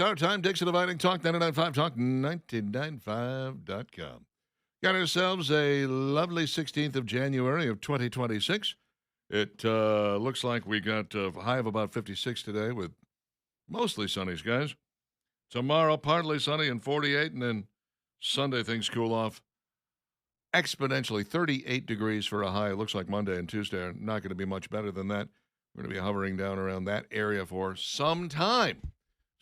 Our time, Dixon Dividing Talk 99.5, Talk 99.5.com. Got ourselves a lovely 16th of January of 2026. It looks like we got a high of about 56 today with mostly sunny skies. Tomorrow, partly sunny and 48, and then Sunday things cool off exponentially. 38 degrees for a high. It looks like Monday and Tuesday are not going to be much better than that. We're going to be hovering down around that area for some time.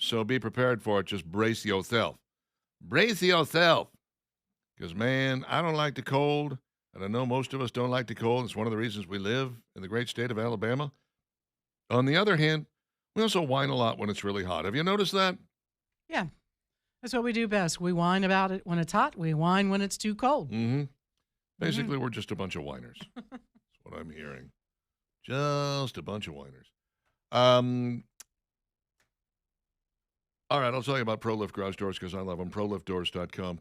So be prepared for it. Just brace yourself. Brace yourself. Because, man, I don't like the cold, and I know most of us don't like the cold. It's one of the reasons we live in the great state of Alabama. On the other hand, we also whine a lot when it's really hot. Have you noticed that? Yeah, that's what we do best. We whine about it when it's hot. We whine when it's too cold. Mm-hmm. Basically, we're just a bunch of whiners. That's what I'm hearing. Just a bunch of whiners. All right, I'll tell you about ProLift garage doors because I love them. ProLiftDoors.com.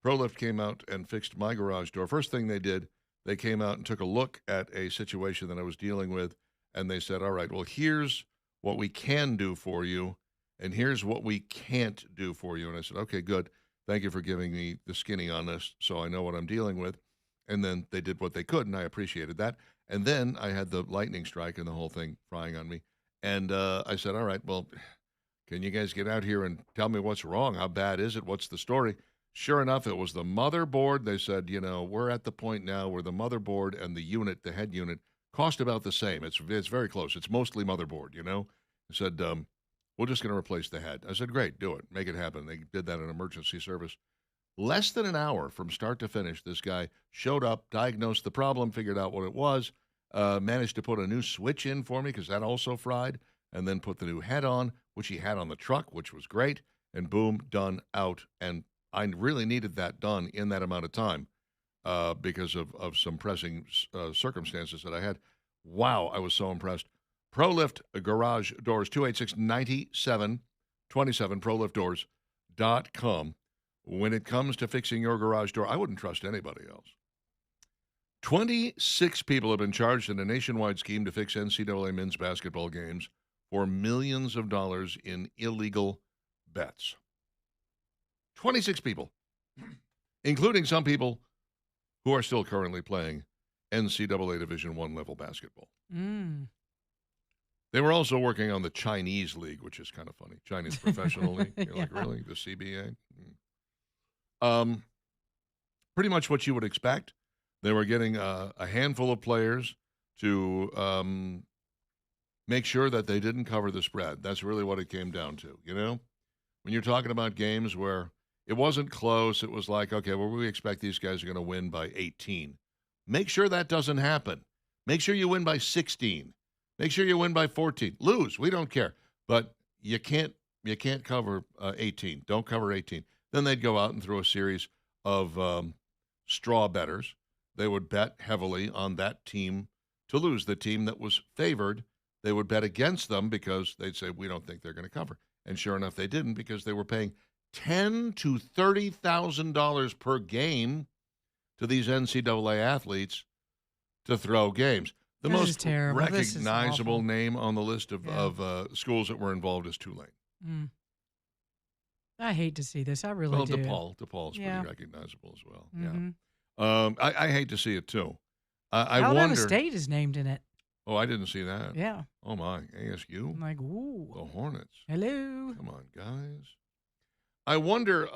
ProLift came out and fixed my garage door. First thing they did, they came out and took a look at a situation that I was dealing with, and they said, all right, well, here's what we can do for you, and here's what we can't do for you. And I said, okay, good. Thank you for giving me the skinny on this so I know what I'm dealing with. And then they did what they could, and I appreciated that. And then I had the lightning strike and the whole thing frying on me. And I said, all right, well, can you guys get out here and tell me what's wrong? How bad is it? What's the story? Sure enough, it was the motherboard. They said, we're at the point now where the motherboard and the unit, the head unit, cost about the same. It's very close. It's mostly motherboard, They said, we're just going to replace the head. I said, great, do it. Make it happen. They did that in emergency service. Less than an hour from start to finish, this guy showed up, diagnosed the problem, figured out what it was, managed to put a new switch in for me because that also fried, and then put the new head on, which he had on the truck, which was great, and boom, done, out. And I really needed that done in that amount of time because of some pressing circumstances that I had. Wow, I was so impressed. ProLift Garage Doors, 286-9727, ProLiftDoors.com. When it comes to fixing your garage door, I wouldn't trust anybody else. 26 people have been charged in a nationwide scheme to fix NCAA men's basketball games for millions of dollars in illegal bets. 26 people, including some people who are still currently playing NCAA Division I level basketball. They were also working on the Chinese League, which is kind of funny. Chinese Professional League. You're like, really? The CBA? Pretty much what you would expect. They were getting a handful of players to make sure that they didn't cover the spread. That's really what it came down to, When you're talking about games where it wasn't close, it was like, okay, well, we expect these guys are going to win by 18. Make sure that doesn't happen. Make sure you win by 16. Make sure you win by 14. Lose, we don't care. But you can't cover 18. Don't cover 18. Then they'd go out and throw a series of straw bettors. They would bet heavily on that team to lose. The team that was favored, they would bet against them because they'd say, we don't think they're going to cover. And sure enough, they didn't because they were paying $10,000 to $30,000 per game to these NCAA athletes to throw games. The This is most terrible. This is recognizable awful. name on the list of schools that were involved is Tulane. I hate to see this. I really Well, do. DePaul's Yeah. pretty recognizable as well. Mhm. Yeah. I hate to see it too. I Alabama wonder. State is named in it. Oh, I didn't see that. Yeah. Oh my, ASU, I'm like, ooh. the Hornets. Hello. Come on, guys. I wonder.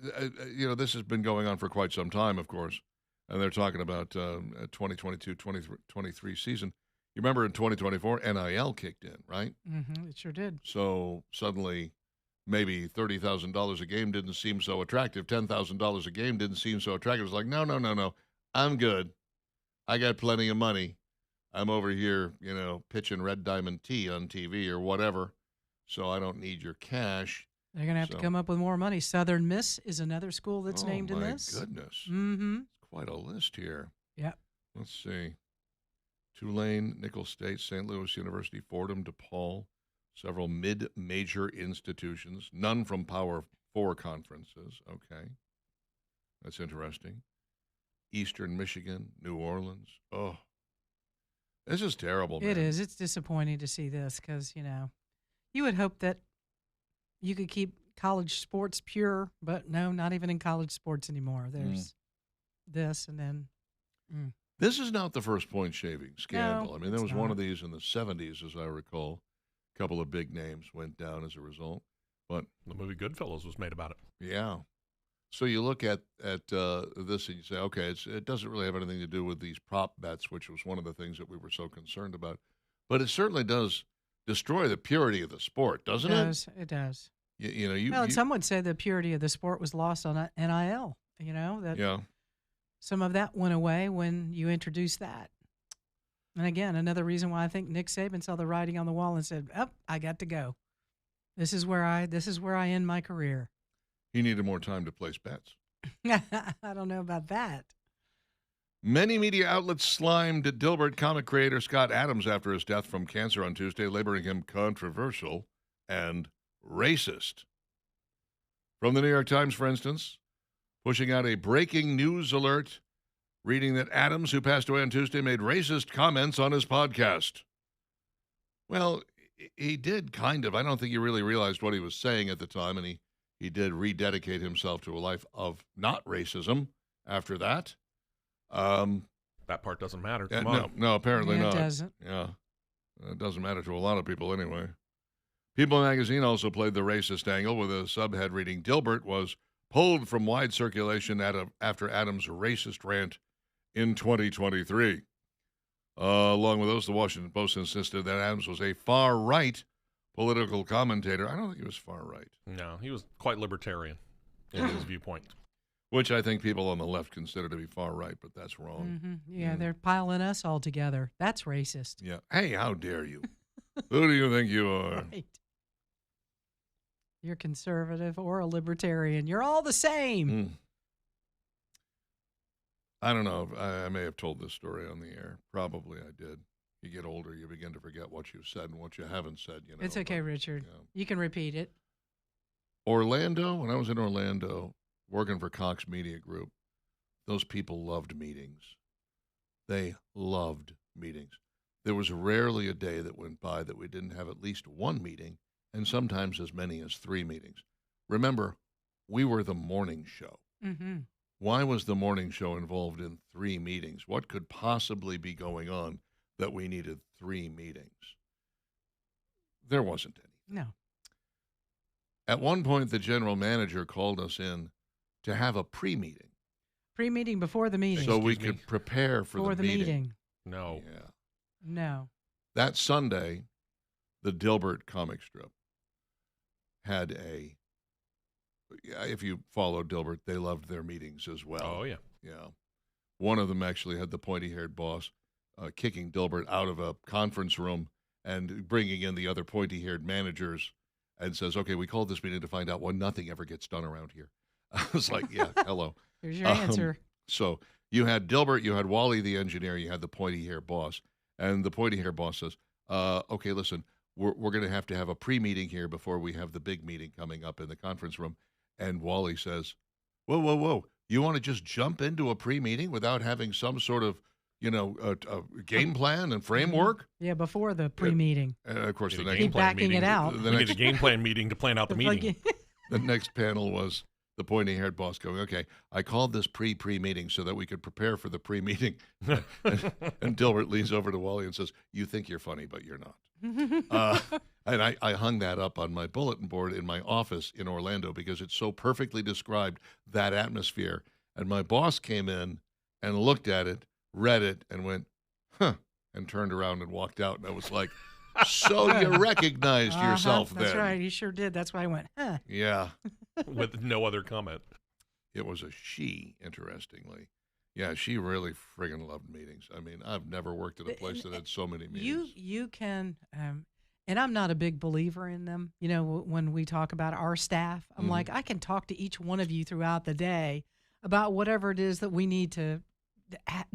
This has been going on for quite some time, of course, and they're talking about 2022-2023 season. You remember in 2024, NIL kicked in, right? It sure did. So suddenly, maybe $30,000 a game didn't seem so attractive. $10,000 a game didn't seem so attractive. It was like, no. I'm good. I got plenty of money. I'm over here, pitching Red Diamond Tea on TV or whatever, so I don't need your cash. They're going to have to come up with more money. Southern Miss is another school that's named in this. Oh, my goodness. Mm-hmm. It's quite a list here. Yeah. Let's see. Tulane, Nicholls State, St. Louis University, Fordham, DePaul, several mid-major institutions, none from Power 4 conferences. Okay. That's interesting. Eastern Michigan, New Orleans. Oh, this is terrible, man. It is. It's disappointing to see this because, you would hope that you could keep college sports pure, but no, not even in college sports anymore. There's this and then. This is not the first point shaving scandal. No, I mean, there it's was one of not. these in the 70s, as I recall. A couple of big names went down as a result. But The movie Goodfellas was made about it. yeah. So you look at this and you say, okay, it doesn't really have anything to do with these prop bets, which was one of the things that we were so concerned about. But it certainly does destroy the purity of the sport, doesn't it? It does. You know, you, Well, and you some would say the purity of the sport was lost on NIL. You know, that yeah. some of that went away when you introduced that. And again, another reason why I think Nick Saban saw the writing on the wall and said, "Oh, I got to go. This is where I end my career." He needed more time to place bets. I don't know about that. Many media outlets slimed Dilbert comic creator Scott Adams after his death from cancer on Tuesday, labeling him controversial and racist. From the New York Times, for instance, pushing out a breaking news alert, reading that Adams, who passed away on Tuesday, made racist comments on his podcast. Well, he did kind of. I don't think he really realized what he was saying at the time, and he did rededicate himself to a life of not racism after that. That part doesn't matter. Come on. No, apparently Yeah, not. it doesn't. Yeah, it doesn't matter to a lot of people anyway. People magazine also played the racist angle with a subhead reading, Dilbert was pulled from wide circulation after Adams' racist rant in 2023. Along with those, the Washington Post insisted that Adams was a far-right political commentator. I don't think he was far-right. No, he was quite libertarian in his viewpoint. Which I think people on the left consider to be far-right, but that's wrong. Mm-hmm. Yeah, Mm. they're piling us all together. That's racist. Yeah. Hey, how dare you? Who do you think you are? Right. You're conservative or a libertarian. You're all the same. Mm. I don't know. I may have told this story on the air. Probably I did. You get older, you begin to forget what you've said and what you haven't said. You know. It's okay, but, Richard. yeah. You can repeat it. Orlando, when I was in Orlando working for Cox Media Group, those people loved meetings. They loved meetings. There was rarely a day that went by that we didn't have at least one meeting, and sometimes as many as 3 meetings. Remember, we were the morning show. Mm-hmm. Why was the morning show involved in 3 meetings? What could possibly be going on that we needed 3 meetings? There wasn't any. No. At one point, the general manager called us in to have a pre-meeting Pre-meeting before the meeting. so we Excuse me? could prepare for the meeting. No. Yeah. No. That Sunday, the Dilbert comic strip had if you followed Dilbert, they loved their meetings as well. Oh, yeah. Yeah. One of them actually had the pointy-haired boss kicking Dilbert out of a conference room and bringing in the other pointy-haired managers and says, okay, we called this meeting to find out why nothing ever gets done around here. I was like, yeah, hello. Here's your answer. So you had Dilbert, you had Wally the engineer, you had the pointy-haired boss. And the pointy-haired boss says, okay, listen, we're going to have a pre-meeting here before we have the big meeting coming up in the conference room. And Wally says, whoa. You want to just jump into a pre-meeting without having some sort of, a game plan and framework? Yeah, before the pre-meeting. And of course, Need the a next, game Keep plan backing meeting. it out. The We need next- a game plan meeting to plan out the meeting. the next panel was the pointy-haired boss going, okay, I called this pre-meeting so that we could prepare for the pre-meeting. and Dilbert leans over to Wally and says, you think you're funny, but you're not. And I hung that up on my bulletin board in my office in Orlando because it so perfectly described that atmosphere. And my boss came in and looked at it, read it, and went, huh, and turned around and walked out. And I was like, so you recognized yourself then. That's right. He sure did. That's why I went, huh. Yeah. With no other comment. It was a she, interestingly. Yeah, she really friggin' loved meetings. I mean, I've never worked at a place that had so many meetings. You can, and I'm not a big believer in them. You know, when we talk about our staff, I'm Mhm. like, I can talk to each one of you throughout the day about whatever it is that we need to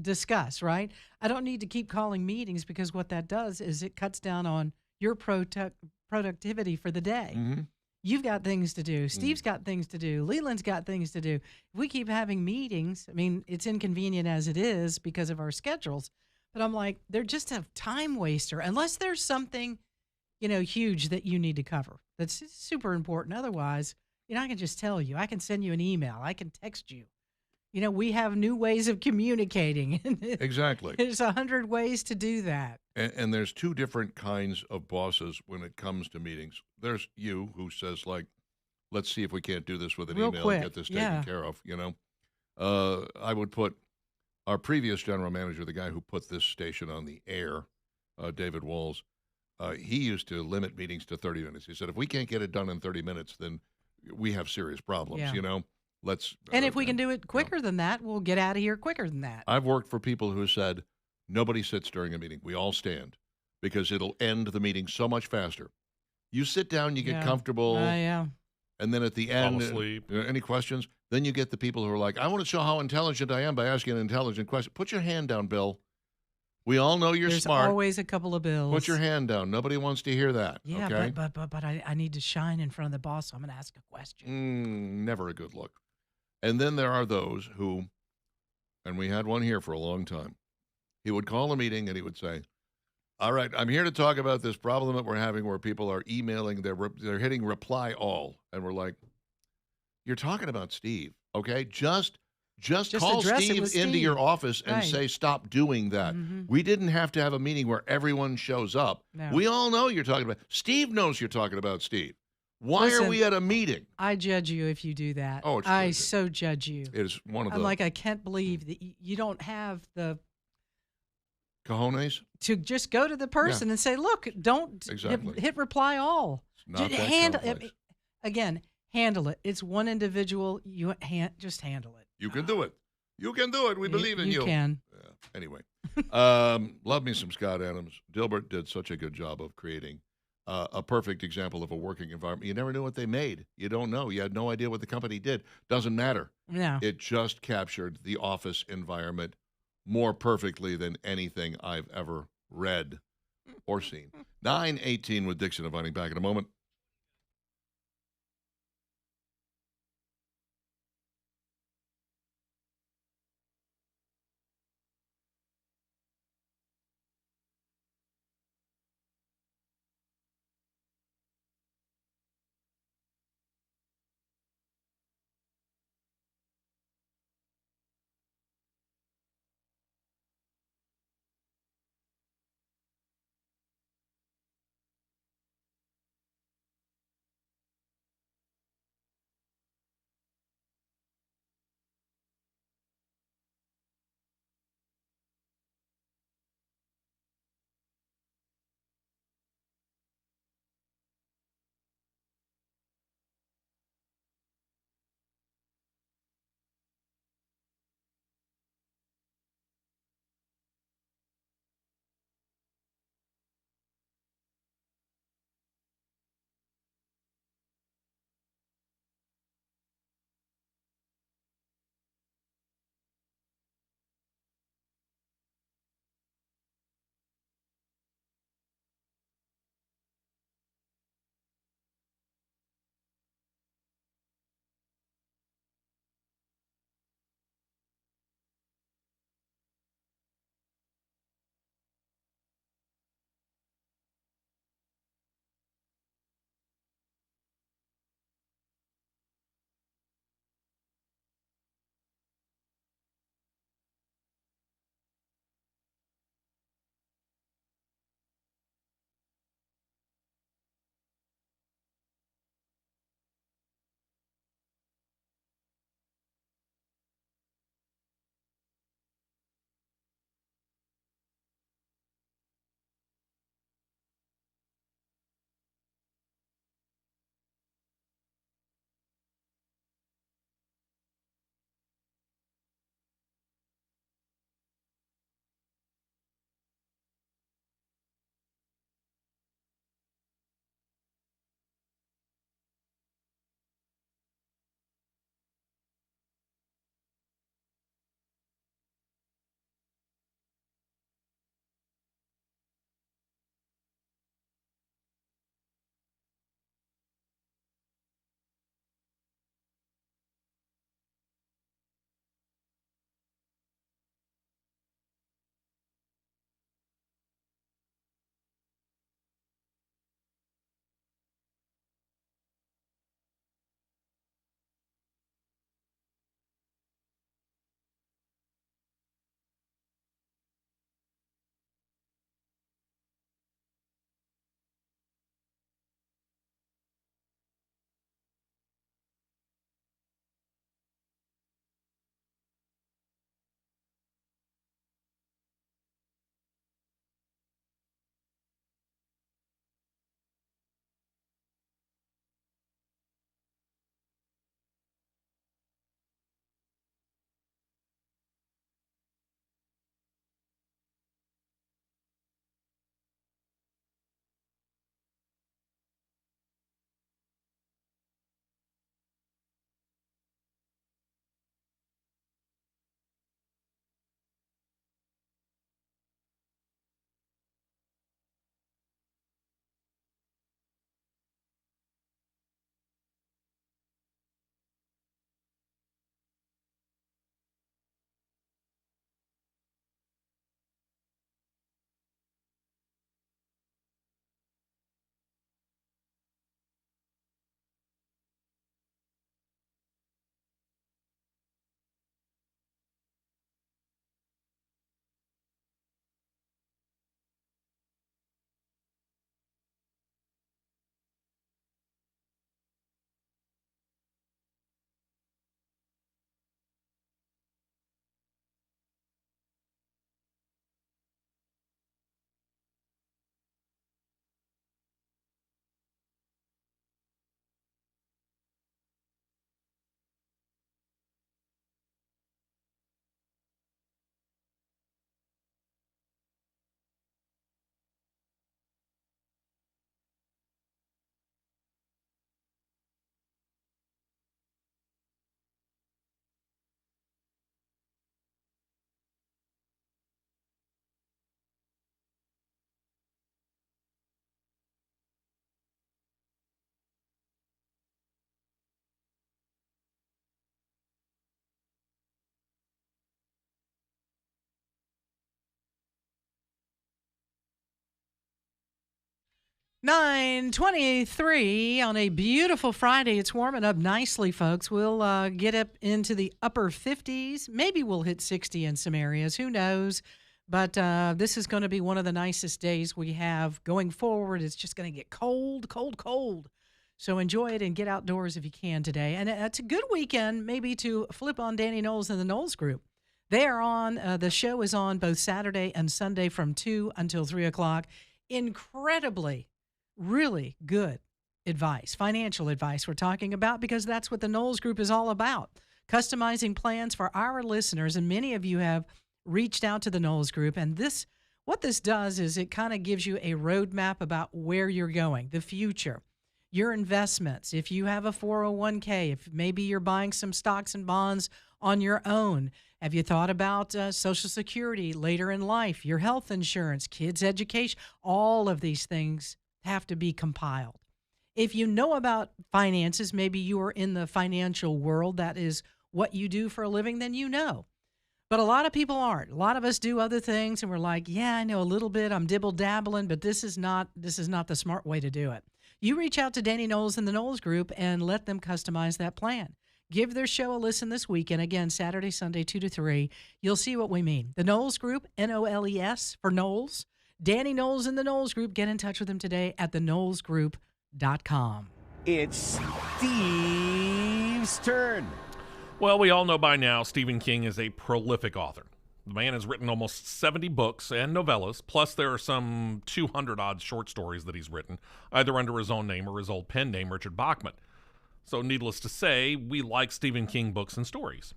discuss, right? I don't need to keep calling meetings because what that does is it cuts down on your productivity for the day. Mhm. You've got things to do. Steve's got things to do. Leland's got things to do. If we keep having meetings, I mean, it's inconvenient as it is because of our schedules. But I'm like, they're just a time waster. Unless there's something huge that you need to cover. That's super important. Otherwise, I can just tell you. I can send you an email. I can text you. We have new ways of communicating. Exactly. There's 100 ways to do that. And there's two different kinds of bosses when it comes to meetings. There's you who says, like, let's see if we can't do this with an Real email quick. and get this taken Yeah. care of, I would put our previous general manager, the guy who put this station on the air, David Walls, he used to limit meetings to 30 minutes. He said, if we can't get it done in 30 minutes, then we have serious problems, Yeah. Let's. And if we can do it quicker than that, we'll get out of here quicker than that. I've worked for people who said, nobody sits during a meeting. We all stand because it'll end the meeting so much faster. You sit down, you get Yeah. comfortable. Yeah. And then at the end, asleep. any questions? Then you get the people who are like, I want to show how intelligent I am by asking an intelligent question. Put your hand down, Bill. We all know you're There's smart. always a couple of bills. Put your hand down. Nobody wants to hear that. Yeah, okay? but I need to shine in front of the boss, so I'm going to ask a question. Never a good look. And then there are those who, and we had one here for a long time. He would call a meeting and he would say, all right, I'm here to talk about this problem that we're having where people are emailing, they're hitting reply all. And we're like, you're talking about Steve, okay? Just call address it Steve with into Steve. your office and Right. say, stop doing that. Mhm. We didn't have to have a meeting where everyone shows up. No. We all know you're talking about Steve knows you're talking about Steve. Why are Listen, we at a meeting? I judge you if you do that. Oh, it's I crazy. so judge you. It is one of I'm the like, I can't believe that you don't have the cojones. to just go to the person and say, look, don't Exactly. hit reply all. Not Ju- that handle complex. again. Handle it. It's one individual. You just handle it. You can do it. You can do it. We believe in you. You can. Yeah. Anyway, love me some Scott Adams. Dilbert did such a good job of creating a perfect example of a working environment. You never knew what they made. You don't know. You had no idea what the company did. Doesn't matter. Yeah. It just captured the office environment more perfectly than anything I've ever read or seen. 9:18 with Dixon and Vining back in a moment. 9:23 on a beautiful Friday. It's warming up nicely, folks. We'll get up into the upper 50s. Maybe we'll hit 60 in some areas. Who knows? But this is going to be one of the nicest days we have going forward. It's just going to get cold, cold, cold. So enjoy it and get outdoors if you can today. And it's a good weekend maybe to flip on Danny Knowles and the Knowles Group. They are on, the show is on both Saturday and Sunday from 2 until 3 o'clock. Incredibly really good advice, financial advice we're talking about, because that's what the Knowles Group is all about. Customizing plans for our listeners, and many of you have reached out to the Knowles Group, and what this does is it kind of gives you a roadmap about where you're going, the future, your investments. If you have a 401k, if maybe you're buying some stocks and bonds on your own, have you thought about Social Security later in life, your health insurance, kids' education? All of these things have to be compiled. If you know about finances, maybe you are in the financial world, that is what you do for a living, then you know. But a lot of people aren't. A lot of us do other things, and we're like, yeah, I know a little bit, I'm dibble-dabbling, but this is not the smart way to do it. You reach out to Danny Knowles and the Knowles Group and let them customize that plan. Give their show a listen this weekend. Again, Saturday, Sunday, 2 to 3. You'll see what we mean. The Knowles Group, Knowles for Knowles. Danny Knowles and the Knowles Group. Get in touch with him today at theknowlesgroup.com. It's Steve's turn. Well, we all know by now Stephen King is a prolific author. The man has written almost 70 books and novellas, plus there are some 200-odd short stories that he's written, either under his own name or his old pen name, Richard Bachman. So needless to say, we like Stephen King books and stories.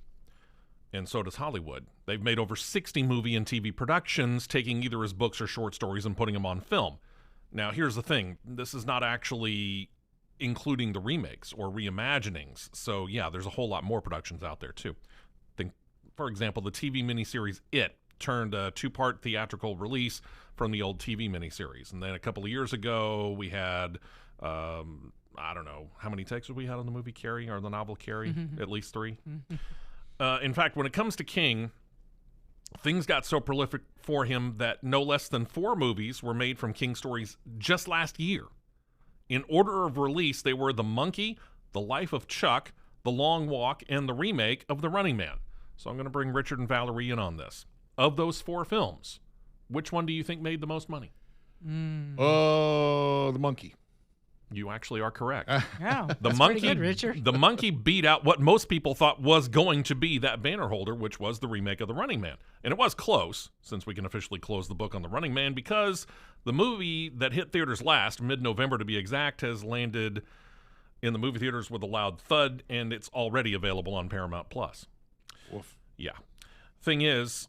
And so does Hollywood. They've made over 60 movie and TV productions, taking either his books or short stories and putting them on film. Now, here's the thing. This is not actually including the remakes or reimaginings. So, yeah, there's a whole lot more productions out there, too. Think, for example, the TV miniseries It turned a 2-part theatrical release from the old TV miniseries. And then a couple of years ago, we had, I don't know, how many takes have we had on the movie Carrie, or the novel Carrie? At least 3? In fact, when it comes to King, things got so prolific for him that no less than 4 movies were made from King stories just last year. In order of release, they were The Monkey, The Life of Chuck, The Long Walk, and the remake of The Running Man. So I'm going to bring Richard and Valerie in on this. Of those 4 films, which one do you think made the most money? Oh, The Monkey. You actually are correct. Yeah, The that's Monkey, pretty good, Richard. The Monkey beat out what most people thought was going to be that banner holder, which was the remake of The Running Man. And it was close, since we can officially close the book on The Running Man, because the movie that hit theaters last, mid-November to be exact, has landed in the movie theaters with a loud thud, and it's already available on Paramount+. Woof. Yeah. Thing is,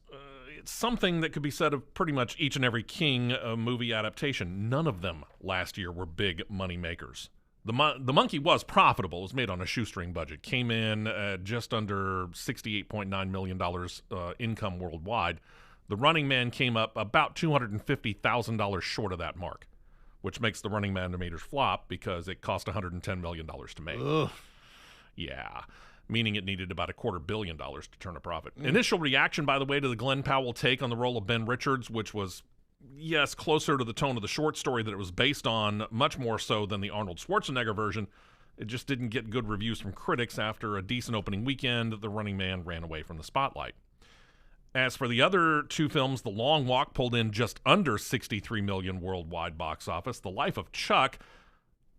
it's something that could be said of pretty much each and every King movie adaptation. None of them last year were big money makers. The Monkey was profitable. It was made on a shoestring budget. Came in just under $68.9 million income worldwide. The Running Man came up about $250,000 short of that mark, which makes The Running Man a major flop because it cost $110 million to make. Ugh. Yeah. Meaning it needed about $250 million to turn a profit. Initial reaction, by the way, to the Glenn Powell take on the role of Ben Richards, which was, yes, closer to the tone of the short story that it was based on, much more so than the Arnold Schwarzenegger version. It just didn't get good reviews from critics. After a decent opening weekend, The Running Man ran away from the spotlight. As for the other 2 films, The Long Walk pulled in just under $63 million worldwide box office. The Life of Chuck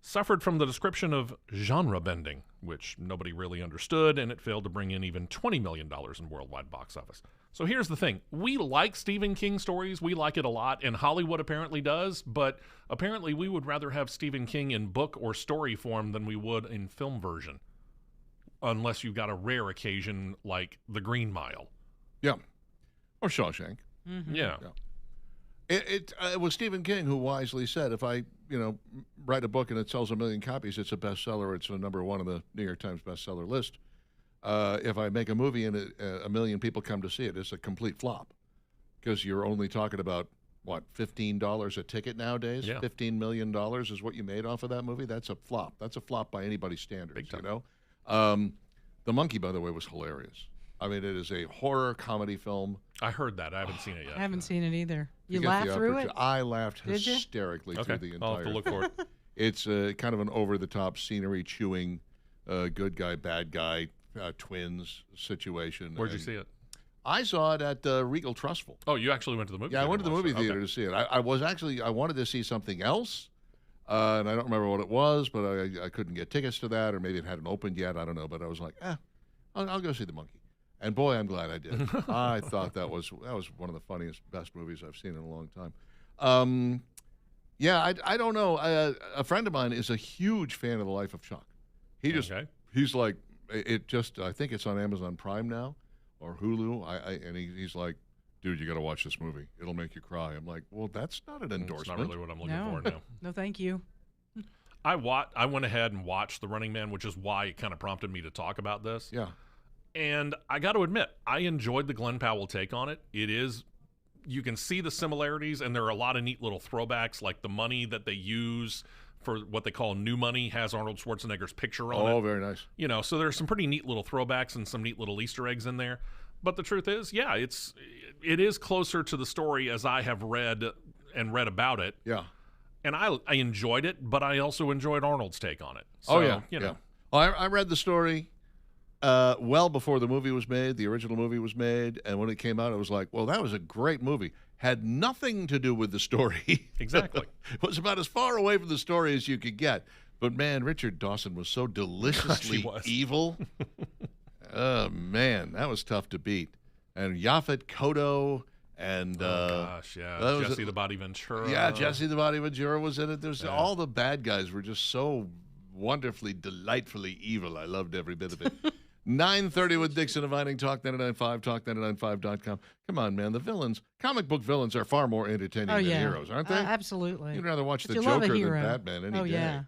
suffered from the description of genre bending, which nobody really understood, and it failed to bring in even $20 million in worldwide box office. So here's the thing. We like Stephen King stories. We like it a lot, and Hollywood apparently does, but apparently we would rather have Stephen King in book or story form than we would in film version, unless you've got a rare occasion like The Green Mile. Yeah. Or Shawshank. Yeah. It was Stephen King who wisely said, if I, write a book and it sells 1 million copies, it's a bestseller. It's a number 1 on the New York Times bestseller list. If I make a movie and 1 million people come to see it, it's a complete flop, because you're only talking about, what, $15 a ticket nowadays? Yeah. $15 million is what you made off of that movie? That's a flop. That's a flop by anybody's standards, Big time. The Monkey, by the way, was hilarious. I mean, it is a horror comedy film. I heard that. I haven't seen it yet. I haven't seen it either. You get laughed the through it? I laughed Did you? hysterically Okay, through the I'll have to entire look thing. for it. It's kind of an over-the-top scenery chewing, good guy, bad guy, twins situation. Where'd you And see it? I saw it at Regal Trustful. Oh, you actually went to the movie Yeah, I theater went to the and movie watched it. theater Okay. to see it. I wanted to see something else, and I don't remember what it was, but I couldn't get tickets to that, or maybe it hadn't opened yet. I don't know, but I was like, I'll go see The Monkey. And boy, I'm glad I did. I thought that was one of the funniest, best movies I've seen in a long time. Yeah, I don't know. A friend of mine is a huge fan of The Life of Chuck. Okay. He's like, I think it's on Amazon Prime now, or Hulu. And he's like, dude, you got to watch this movie. It'll make you cry. I'm like, well, that's not an It's endorsement. not really what I'm looking No. for now. No, thank you. I went ahead and watched The Running Man, which is why it kind of prompted me to talk about this. Yeah. And I got to admit, I enjoyed the Glenn Powell take on it. You can see the similarities, and there are a lot of neat little throwbacks, like the money that they use for what they call new money has Arnold Schwarzenegger's picture on it. Oh, very nice. So there's some pretty neat little throwbacks and some neat little Easter eggs in there. But the truth is, yeah, it is closer to the story as I have read about it. Yeah. And I enjoyed it, but I also enjoyed Arnold's take on it. So, Oh, yeah. you know. Yeah. Well, I read the story well before the movie was made, the original movie was made, and when it came out, it was like, well, that was a great movie. Had nothing to do with the story. Exactly. It was about as far away from the story as you could get. But man, Richard Dawson was so deliciously was. evil. Oh man, that was tough to beat. And Yaphet Kotto and Gosh, yeah. that was Jesse the Body Ventura. yeah, Jesse the Body Ventura was in it. There's all the bad guys were just so wonderfully, delightfully evil. I loved every bit of it. 9:30 with Dixon of Vining, Talk 99.5, Talk995.com. Come on, man. The villains, comic book villains, are far more entertaining than heroes, aren't they? Absolutely. You'd rather watch But the you love a Joker than hero. Batman any Oh, day. yeah.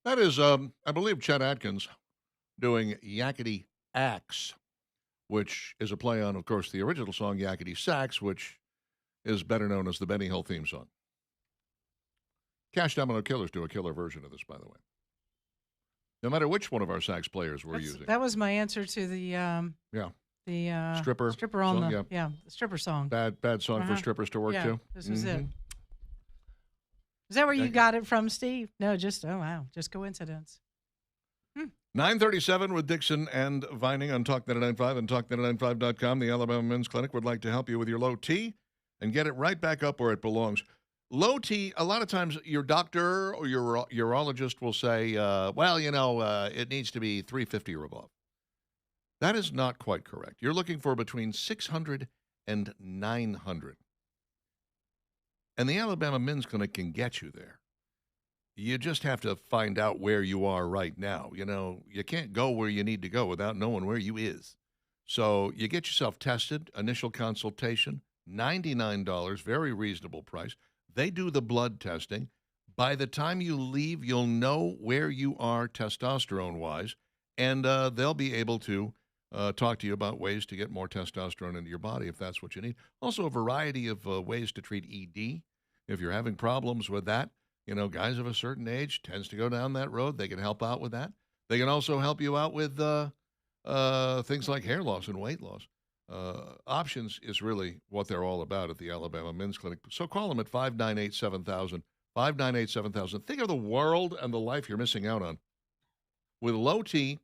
That is, I believe, Chet Atkins doing Yakety Axe, which is a play on, of course, the original song Yakety Sax, which is better known as the Benny Hill theme song. Cash Domino Killers do a killer version of this, by the way. No matter which one of our sax players we're using. That was my answer to the stripper on song, the the stripper song. Bad song for strippers to work to. This was it. Is that where you got it from, Steve? No, just coincidence. 9:37 with Dixon and Vining on Talk 99.5 and Talk995.com. The Alabama Men's Clinic would like to help you with your low T and get it right back up where it belongs. Low T, a lot of times your doctor or your urologist will say, it needs to be 350 or above. That is not quite correct. You're looking for between 600 and 900. And the Alabama Men's Clinic can get you there. You just have to find out where you are right now. You know, you can't go where you need to go without knowing where you is. So you get yourself tested, initial consultation, $99, very reasonable price. They do the blood testing. By the time you leave, you'll know where you are testosterone-wise, and they'll be able to talk to you about ways to get more testosterone into your body if that's what you need. Also, a variety of ways to treat ED. If you're having problems with that, you know, guys of a certain age tends to go down that road. They can help out with that. They can also help you out with things like hair loss and weight loss. Options is really what they're all about at the Alabama Men's Clinic. So call them at 598-7000, 598-7000. Think of the world and the life you're missing out on. With low T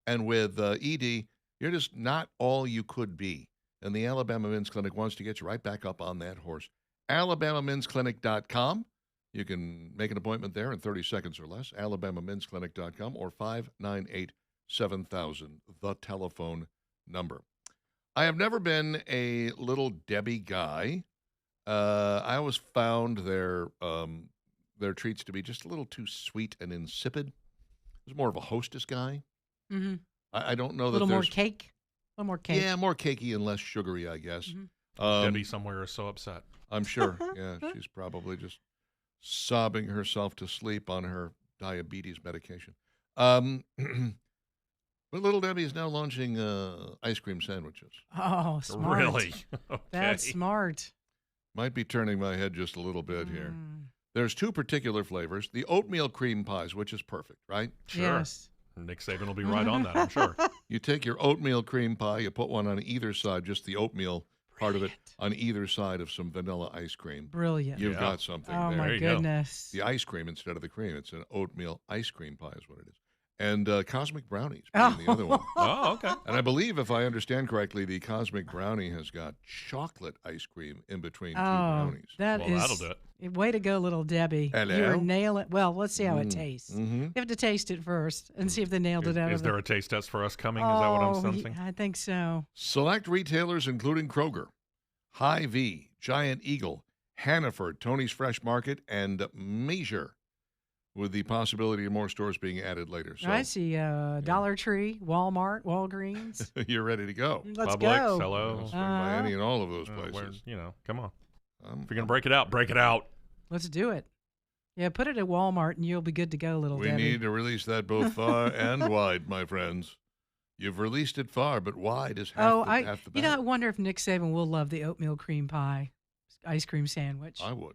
and with ED, you're just not all you could be. And the Alabama Men's Clinic wants to get you right back up on that horse. AlabamaMen'sClinic.com. You can make an appointment there in 30 seconds or less. AlabamaMen'sClinic.com or 598-7000, the telephone number. I have never been a Little Debbie guy. I always found their treats to be just a little too sweet and insipid. I was more of a Hostess guy. Mm-hmm. I don't know that a little more cake. A little more cake. Yeah, more cakey and less sugary, I guess. Mm-hmm. Debbie somewhere is so upset. I'm sure. Yeah, she's probably just sobbing herself to sleep on her diabetes medication. But Little Debbie is now launching ice cream sandwiches. Oh, smart. Really? Okay. That's smart. Might be turning my head just a little bit here. There's two particular flavors. The oatmeal cream pies, which is perfect, right? Sure. Yes. Nick Saban will be right on that, I'm sure. You take your oatmeal cream pie, you put one on either side, just the oatmeal part of it, on either side of some vanilla ice cream. Brilliant. You've got something Oh, there. my There you go. goodness. The ice cream instead of the cream. It's an oatmeal ice cream pie is what it is. And Cosmic Brownies being the other one. Oh, okay. And I believe, if I understand correctly, the Cosmic Brownie has got chocolate ice cream in between two brownies. Well, that'll do it. Way to go, Little Debbie. Hello? You're nailing it. Well, let's see how it tastes. Mm-hmm. You have to taste it first and see if they nailed it out Is of there the... a taste test for us coming? Is that what I'm sensing? I think so. Select retailers, including Kroger, Hy-Vee, Giant Eagle, Hannaford, Tony's Fresh Market, and Measure, with the possibility of more stores being added later. So I see Dollar Tree, Walmart, Walgreens. you're ready to go. Let's Publix, go. hello. Swing by any and all of those places. Come on. Um, If you're going to break it out, break it out. Let's do it. Yeah, put it at Walmart and you'll be good to go, Little we Debbie. need to release that both far and wide, my friends. You've released it far, but wide is half the I battle. wonder if Nick Saban will love the oatmeal cream pie ice cream sandwich. I would.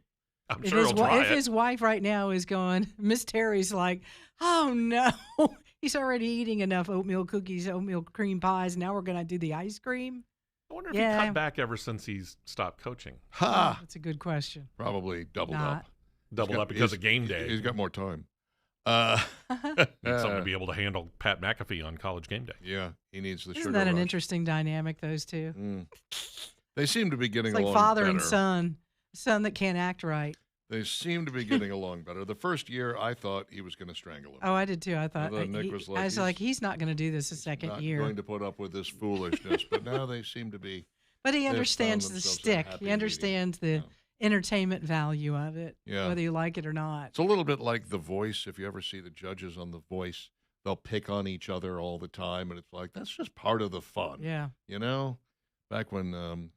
I'm If sure he'll try if it. his wife right now is going, Miss Terry's like, oh no, he's already eating enough oatmeal cookies, oatmeal cream pies. Now we're going to do the ice cream. I wonder if Yeah. he cut back ever since he's stopped coaching. Ha! That's a good question. Probably doubled Not. up. Doubled up because of game day. He's got more time. Need something to be able to handle Pat McAfee on College Game Day. Yeah, he needs the sugar Isn't that an rush. interesting dynamic, those two? Mm. They seem to be getting It's like along father better. and son that can't act right. They seem to be getting along better. The first year, I thought he was going to strangle him. Oh, I did too. I thought Although Nick was like, I was like, he's not going to do this a second Not year. going to put up with this foolishness, but now they seem to be. But he they've understands found the themselves a stick. happy He medium. understands the Yeah. entertainment value of it, Yeah. whether you like it or not. It's a little bit like The Voice. If you ever see the judges on The Voice, they'll pick on each other all the time, and it's like that's just part of the fun. Yeah. You know, back when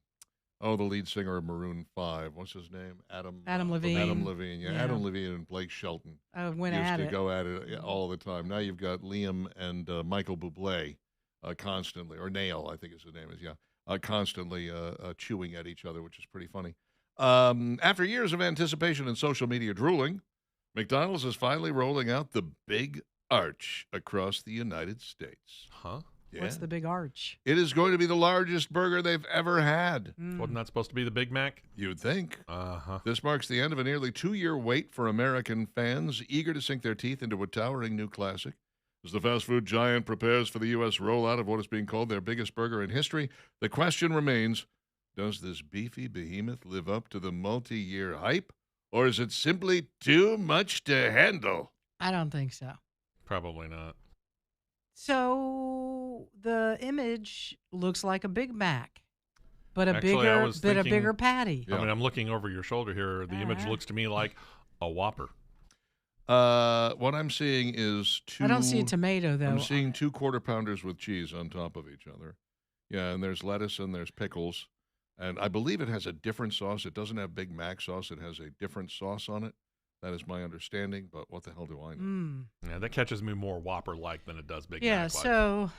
Oh, the lead singer of Maroon 5. What's his name? Adam Levine. Adam Levine. Yeah, Yeah. Adam Levine and Blake Shelton Went used at to it. go at it all the time. Now you've got Liam and Michael Bublé constantly, or Nail, I think his name is, constantly chewing at each other, which is pretty funny. After years of anticipation and social media drooling, McDonald's is finally rolling out the Big Arch across the United States. Huh? Yeah. What's the big arch? It is going to be the largest burger they've ever had. Wasn't that supposed to be the Big Mac? You'd think. Uh-huh. This marks the end of a nearly 2-year wait for American fans eager to sink their teeth into a towering new classic. As the fast food giant prepares for the U.S. rollout of what is being called their biggest burger in history, the question remains, does this beefy behemoth live up to the multi-year hype, or is it simply too much to handle? I don't think so. Probably not. So the image looks like a Big Mac, but Actually, I was a thinking- bigger patty. Yeah. I mean, I'm looking over your shoulder here. The image looks to me like a Whopper. What I'm seeing is two. I don't see a tomato though. I'm seeing 2 quarter pounders with cheese on top of each other. Yeah, and there's lettuce and there's pickles. And I believe it has a different sauce. It doesn't have Big Mac sauce. It has a different sauce on it. That is my understanding, but what the hell do I know? Mm. Yeah, that catches me more Whopper-like than it does Big Yeah. Mac-like. So,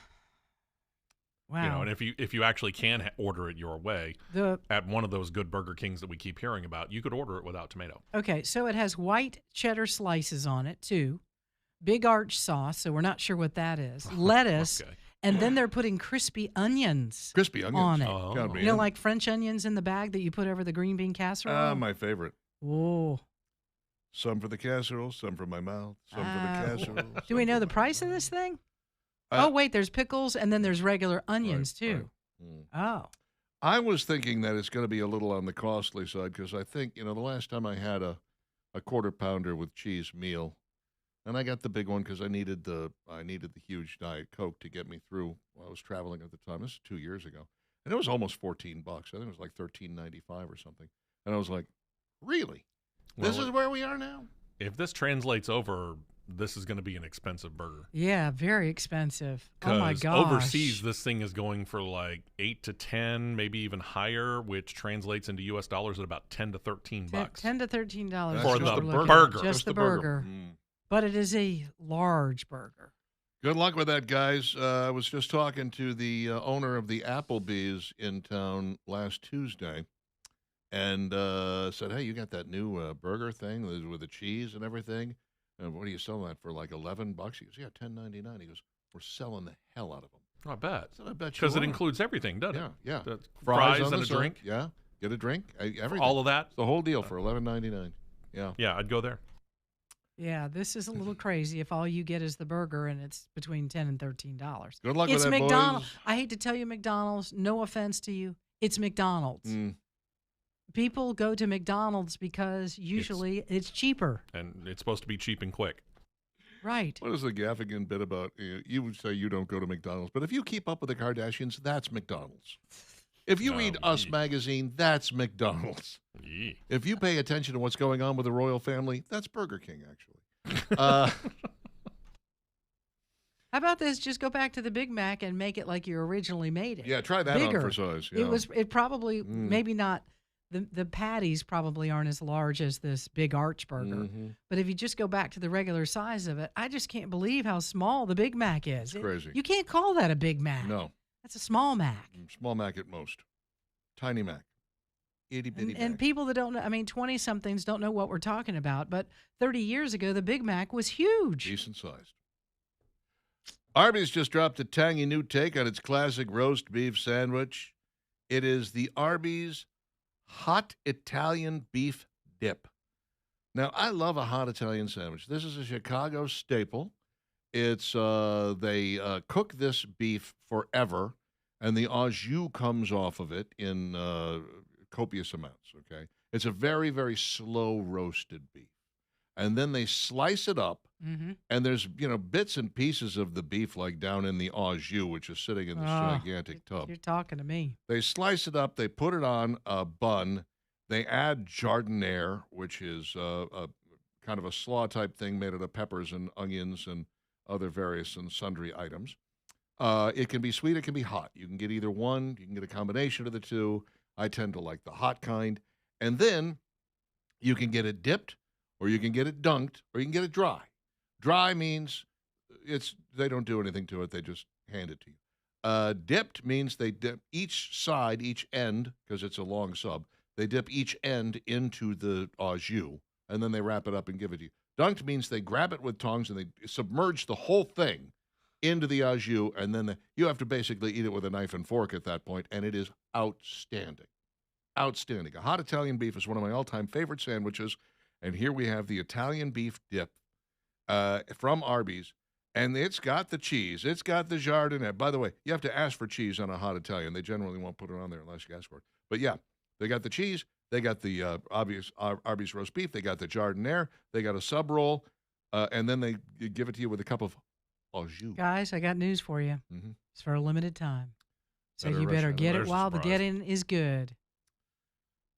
wow. You know, and if you actually can order it your way the at one of those good Burger Kings that we keep hearing about, you could order it without tomato. Okay, so it has white cheddar slices on it too, Big Arch sauce, so we're not sure what that is, lettuce, Okay. and then they're putting crispy onions Crispy onions. on it. Oh. Gotta be You know, in. like French onions in the bag that you put over the green bean casserole. My favorite. Whoa. Some for the casserole, some for my mouth, some for Ah. the casserole. Do we some know for the my price of mouth. this thing? Uh, Oh, wait, there's pickles and then there's regular onions right, too. right. Mm. Oh. I was thinking that it's going to be a little on the costly side because I think, the last time I had a quarter pounder with cheese meal, and I got the big one because I needed the huge Diet Coke to get me through while I was traveling at the time. This is 2 years ago. And it was almost $14. I think it was like $13.95 or something. And I was like, really? This Well, is where we are now? If this translates over, this is going to be an expensive burger. Yeah, very expensive. Oh my 'Cause gosh. overseas, this thing is going for like 8 to 10, maybe even higher, which translates into U.S. dollars at about 10 to 13 bucks. $10 to $13 That's For just the the burger. Just the burger. Mm. But it is a large burger. Good luck with that, guys. I was just talking to the owner of the Applebee's in town last Tuesday, and said, "Hey, you got that new burger thing with the cheese and everything? And what are you selling that for? Like $11?" He goes, "Yeah, $10.99." He goes, "We're selling the hell out of them." I bet. I said, "I bet you Because it are." includes everything, doesn't Yeah, it? yeah. The Fries fries on and the a side. drink. Yeah, get a drink. Everything. All of that. The whole deal for $11.99. Yeah. Yeah, I'd go there. Yeah, this is a little crazy if all you get is the burger and it's between $10 and $13. Good luck It's with that, McDonald's. boys. I hate to tell you, McDonald's, no offense to you. It's McDonald's. Mm. People go to McDonald's because usually it's cheaper. And it's supposed to be cheap and quick. Right. What is the Gaffigan bit about? You would say you don't go to McDonald's, but if you keep up with the Kardashians, that's McDonald's. If you read Oh, Us gee. magazine, that's McDonald's. Yee. If you pay attention to what's going on with the royal family, that's Burger King, actually. How about this? Just go back to the Big Mac and make it like you originally made it. Yeah, try that Bigger. on for size. Yeah. It probably Mm. maybe not the patties probably aren't as large as this Big Arch burger. Mhm. But if you just go back to the regular size of it, I just can't believe how small the Big Mac is. It's crazy. You can't call that a Big Mac. No, That's a small Mac. small Mac at most. Tiny Mac. Itty bitty And Mac. people that don't know, 20 somethings don't know what we're talking about, but 30 years ago, the Big Mac was huge. Decent sized. Arby's just dropped a tangy new take on its classic roast beef sandwich. It is the Arby's Hot Italian Beef Dip. Now, I love a hot Italian sandwich. This is a Chicago staple. It's they cook this beef forever, and the au jus comes off of it in copious amounts. Okay, it's a very, very slow roasted beef, and then they slice it up. Mm-hmm. And there's, bits and pieces of the beef like down in the au jus, which is sitting in this gigantic tub. You're talking to me. They slice it up. They put it on a bun. They add jardiniere, which is a kind of a slaw type thing made out of peppers and onions and other various and sundry items. It can be sweet. It can be hot. You can get either one. You can get a combination of the two. I tend to like the hot kind. And then you can get it dipped, or you can get it dunked, or you can get it dry. Dry means they don't do anything to it. They just hand it to you. Dipped means they dip each side, each end, because it's a long sub. They dip each end into the au jus, and then they wrap it up and give it to you. Dunked means they grab it with tongs and they submerge the whole thing into the au jus, and then you have to basically eat it with a knife and fork at that point, and it is outstanding. Outstanding. A hot Italian beef is one of my all-time favorite sandwiches, and here we have the Italian beef dip from Arby's, and it's got the cheese. It's got the jardinette. By the way, you have to ask for cheese on a hot Italian. They generally won't put it on there unless you ask for it. But yeah, they got the cheese. They got the Arby's roast beef. They got the jardinere. They got a sub roll, and then they give it to you with a cup of au jus. Guys, I got news for you. Mm-hmm. It's for a limited time. So Better you rush better out. get it There's a while the surprise. getting is good.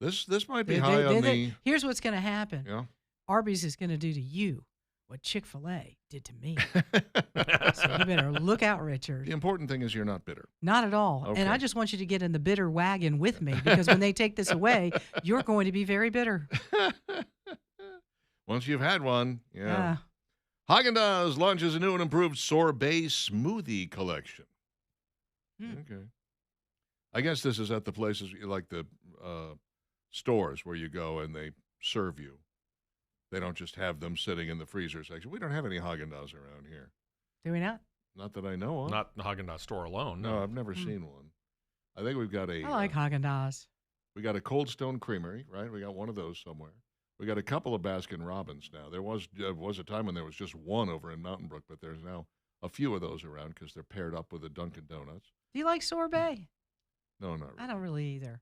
This might be high on the. Here's what's going to happen. Yeah. Arby's is going to do to you what Chick-fil-A did to me. So you better look out, Richard. The important thing is you're not bitter. Not at all. Okay. And I just want you to get in the bitter wagon with me, because when they take this away, you're going to be very bitter. Once you've had one, yeah. Ah. Haagen-Dazs launches a new and improved sorbet smoothie collection. Okay. I guess this is at the places like the stores where you go and they serve you. They don't just have them sitting in the freezer section. We don't have any Haagen-Dazs around here. Do we not? Not that I know of. Not the Haagen-Dazs store alone. No, I've never seen one. I think we've got I like Haagen-Dazs. we got a Cold Stone Creamery, right? We got one of those somewhere. We got a couple of Baskin Robbins now. There was a time when there was just one over in Mountain Brook, but there's now a few of those around because they're paired up with the Dunkin' Donuts. Do you like sorbet? No, not really. I don't really either.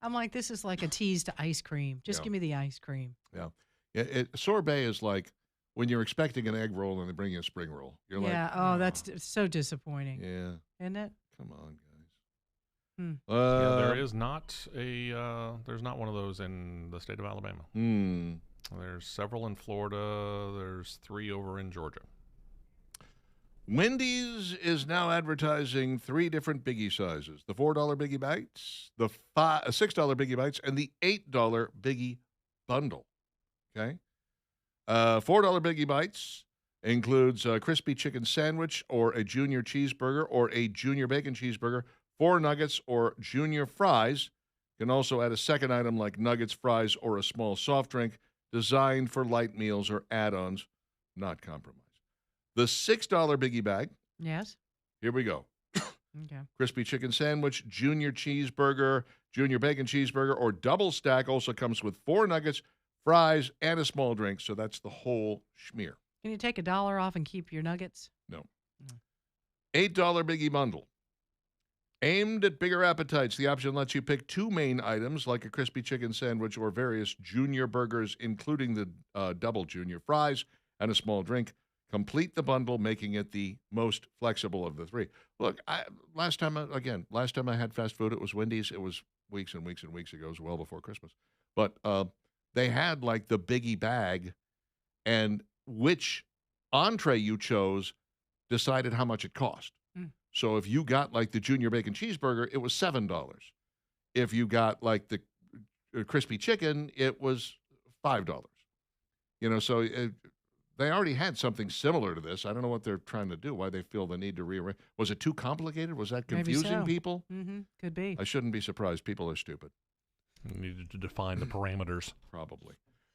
I'm like, this is like a tease to ice cream. Just Yeah. give me the ice cream. Yeah. Sorbet is like when you're expecting an egg roll and they bring you a spring roll. You're yeah. like, Oh, that's so disappointing. yeah, Isn't it? come on, Hmm. guys. Yeah, there is not there's not one of those in the state of Alabama. There's several in Florida. There's 3 over in Georgia. Wendy's is now advertising 3 different biggie sizes: the $4 Biggie Bites, the $6 Biggie Bites, and the $8 Biggie Bundle. Okay, $4 Biggie Bites includes a crispy chicken sandwich or a junior cheeseburger or a junior bacon cheeseburger, 4 nuggets or junior fries. You can also add a second item like nuggets, fries, or a small soft drink, designed for light meals or add-ons, not compromised. The $6 Biggie Bag, Yes. here we go. Okay. Crispy chicken sandwich, junior cheeseburger, junior bacon cheeseburger, or double stack also comes with 4 nuggets, fries, and a small drink. So that's the whole schmear. Can you take $1 off and keep your nuggets? No. $8 Biggie Bundle. Aimed at bigger appetites, the option lets you pick 2 main items like a crispy chicken sandwich or various junior burgers, including the double junior fries and a small drink. Complete the bundle, making it the most flexible of the 3. Look, last time I had fast food, it was Wendy's. It was weeks and weeks and weeks ago. It was well before Christmas. But they had like the Biggie Bag, and which entree you chose decided how much it cost. So if you got like the junior bacon cheeseburger, it was $7. If you got like the crispy chicken, it was $5. You know, so they already had something similar to this. I don't know what they're trying to do, why they feel the need to rearrange. Was it too complicated? Was that Maybe confusing so. people? Mm-hmm. Could be. I shouldn't be surprised. People are stupid, You needed to define the parameters. probably.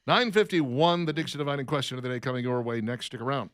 9:51, the Dixie Dividing Question of the Day coming your way next. Stick around.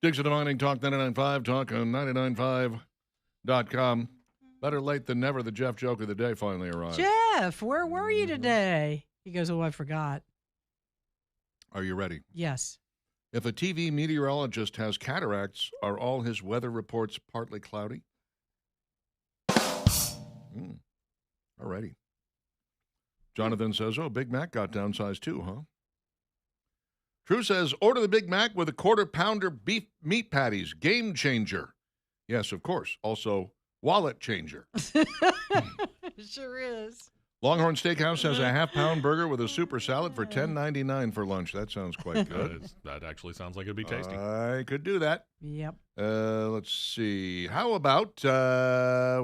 Dixon Divining Talk 99.5, Talk on 99.5.com. Better late than never, the Jeff joke of the day finally arrived. Jeff, where were you today? He goes, oh, I forgot. Are you ready? Yes. If a TV meteorologist has cataracts, are all his weather reports partly cloudy? Alrighty. Jonathan says, oh, Big Mac got downsized too, huh? True says, order the Big Mac with a quarter-pounder beef meat patties. Game changer. Yes, of course. Also, wallet changer. It sure is. Longhorn Steakhouse has a half-pound burger with a super salad for $10.99 for lunch. That sounds quite good. That actually sounds like it'd be tasty. I could do that. Yep. Let's see. How about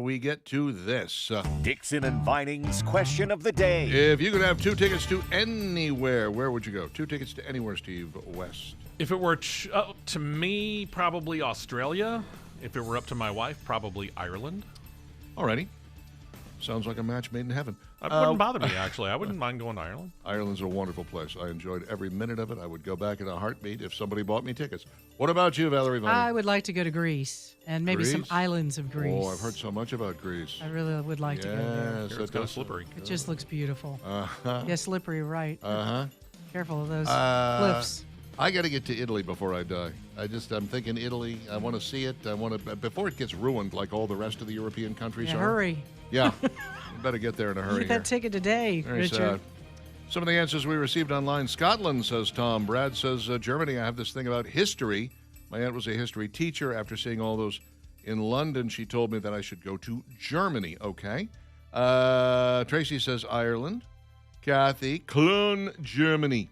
we get to this? Dixon and Vining's question of the day. If you could have 2 tickets to anywhere, where would you go? 2 tickets to anywhere, Steve West. If it were to me, probably Australia. If it were up to my wife, probably Ireland. Alrighty. Sounds like a match made in heaven. It wouldn't bother me, actually. I wouldn't mind going to Ireland. Ireland's a wonderful place. I enjoyed every minute of it. I would go back in a heartbeat if somebody bought me tickets. What about you, Valerie Vining? I would like to go to Greece and maybe some Greece? islands of Greece. Oh, I've heard so much about Greece. I really would like to go there. Yes, Here it's kind of slippery. It just looks beautiful. Uh-huh. Yeah, slippery, right. Uh-huh. Careful of those cliffs. I got to get to Italy before I die. I'm thinking Italy. I want to see it. I want to before it gets ruined like all the rest of the European countries Yeah, are. hurry. Yeah. Better get there in a hurry. Get that ticket today, Very Richard. sad. Some of the answers we received online. Scotland, says Tom. Brad says Germany. I have this thing about history. My aunt was a history teacher. After seeing all those in London, she told me that I should go to Germany. Okay. Tracy says Ireland. Kathy, Cologne, Germany.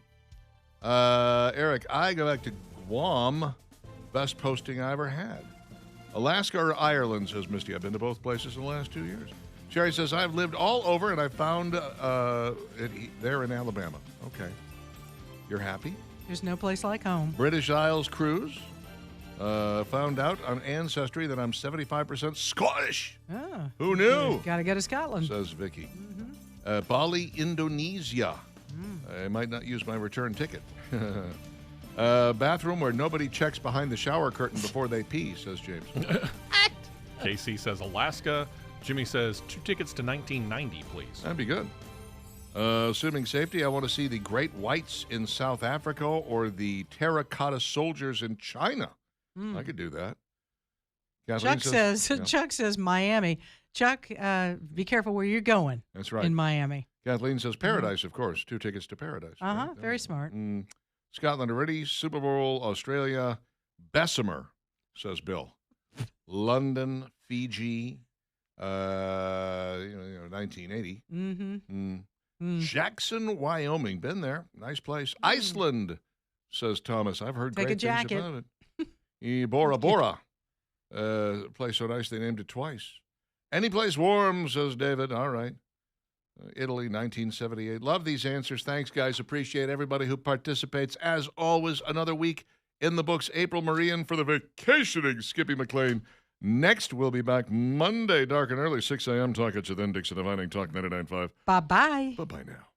Eric, I go back to Guam. Best posting I ever had. Alaska or Ireland, says Misty. I've been to both places in the last 2 years. Sherry says, I've lived all over, and I found it there in Alabama. Okay. You're happy? There's no place like home. British Isles cruise. Found out on Ancestry that I'm 75% Scottish. Oh, Who knew? got to go to Scotland. Says Vicky. Bali, Indonesia. I might not use my return ticket. Bathroom where nobody checks behind the shower curtain before they pee, says James. KC says Alaska. Jimmy says 2 tickets to 1990, please. That'd be good. Assuming safety, I want to see the Great Whites in South Africa or the Terracotta Soldiers in China. I could do that. Kathleen Chuck says Miami. Chuck, be careful where you're going. That's right. In Miami. Kathleen says Paradise, of course. 2 tickets to Paradise. Uh-huh. Right? Very smart. Scotland already. Super Bowl, Australia. Bessemer, says Bill. London, Fiji. 1980. Jackson, Wyoming. Been there. Nice place. Iceland, says Thomas. I've heard Take great a things jacket. about it. Bora Bora. Place so nice they named it twice. Any place warm, says David. All right. Italy, 1978. Love these answers. Thanks, guys. Appreciate everybody who participates. As always, another week in the books. April Marian for the vacationing Skippy McLean. Next, we'll be back Monday, dark and early, 6 a.m. Talk at you then, Dixon Divining Talk 99.5. Bye-bye. Bye-bye now.